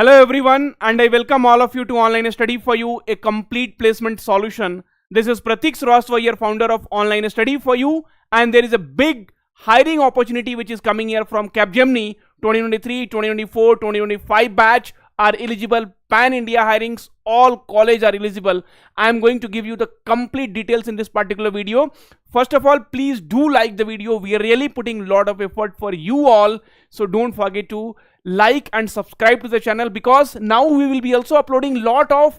Hello everyone, and I welcome all of you to Online Study for You, a complete placement solution. This is Pratik Srivastava, founder of Online Study for You, and there is a big hiring opportunity which is coming here from Capgemini. 2023, 2024, 2025 batch are eligible. Pan India hirings, all college are eligible. I am going to give you the complete details in this particular video. First of all, please do like the video. We are really putting a lot of effort for you all, so don't forget to like and subscribe to the channel, because now we will be also uploading lot of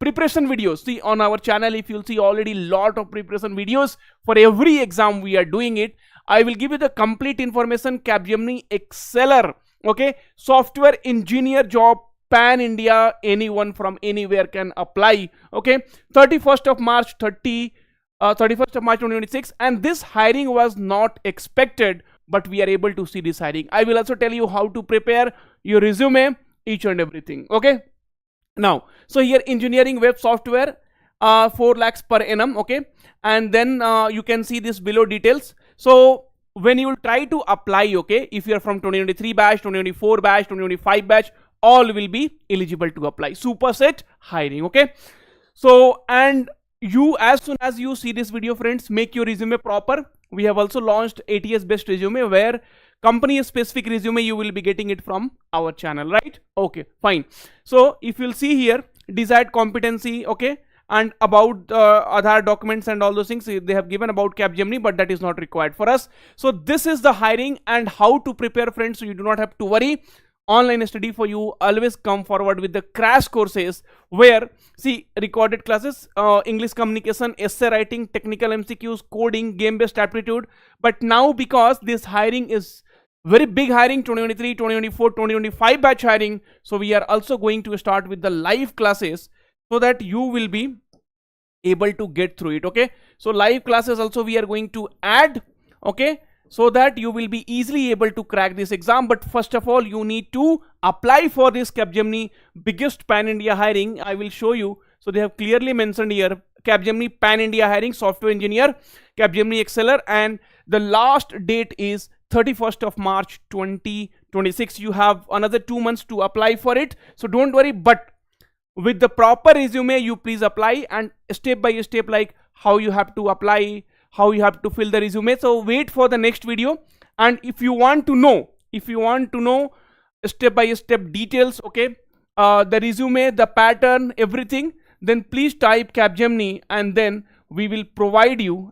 preparation videos. See, on our channel, if you'll see already lot of preparation videos for every exam we are doing it. I will give you the complete information. Capgemini Exceller, okay, software engineer job, pan India, anyone from anywhere can apply. Okay, 31st of March 2026, and this hiring was not expected, but we are able to see this hiring. I will also tell you how to prepare your resume, each and everything. Okay, now, so here engineering web software, 4 lakhs per annum. Okay, and then you can see this below details. So when you will try to apply, okay, if you are from 2023 batch, 2024 batch, 2025 batch, all will be eligible to apply. Superset hiring. Okay, so and you, as soon as you see this video, friends, make your resume proper. We have also launched ATS based resume, where company specific resume you will be getting it from our channel, right? Okay, fine. So if you'll see here, desired competency, okay, and about Aadhaar documents and all those things they have given about Capgemini, but that is not required for us. So this is the hiring and how to prepare, friends, so you do not have to worry. Online Study for You always come forward with the crash courses, where see recorded classes, English communication, essay writing, technical MCQs, coding, game based aptitude. But now, because this hiring is very big hiring, 2023, 2024, 2025 batch hiring, so we are also going to start with the live classes, so that you will be able to get through it. Okay, so live classes also we are going to add, okay, so that you will be easily able to crack this exam. But first of all, you need to apply for this Capgemini biggest pan India hiring. I will show you. So they have clearly mentioned here, Capgemini pan India hiring, software engineer, Capgemini Exceller, and the last date is 31st of March 2026. You have another 2 months to apply for it, so don't worry. But with the proper resume, you please apply, and step by step, like how you have to apply, how you have to fill the resume. So wait for the next video. And if you want to know step by step details, okay, the resume, the pattern, everything, then please type Capgemini, and then we will provide you,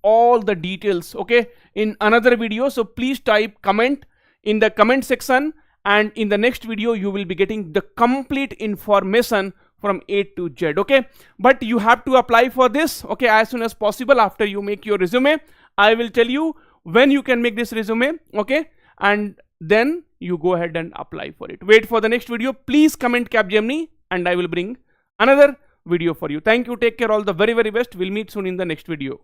all the details, okay, in another video. So please type comment in the comment section, and in the next video you will be getting the complete information from A to Z. Okay, but you have to apply for this, okay, as soon as possible. After you make your resume, I will tell you when you can make this resume, okay, and then you go ahead and apply for it. Wait for the next video. Please comment Capgemini, and I will bring another video for you. Thank you, take care, all the very best. We'll meet soon in the next video.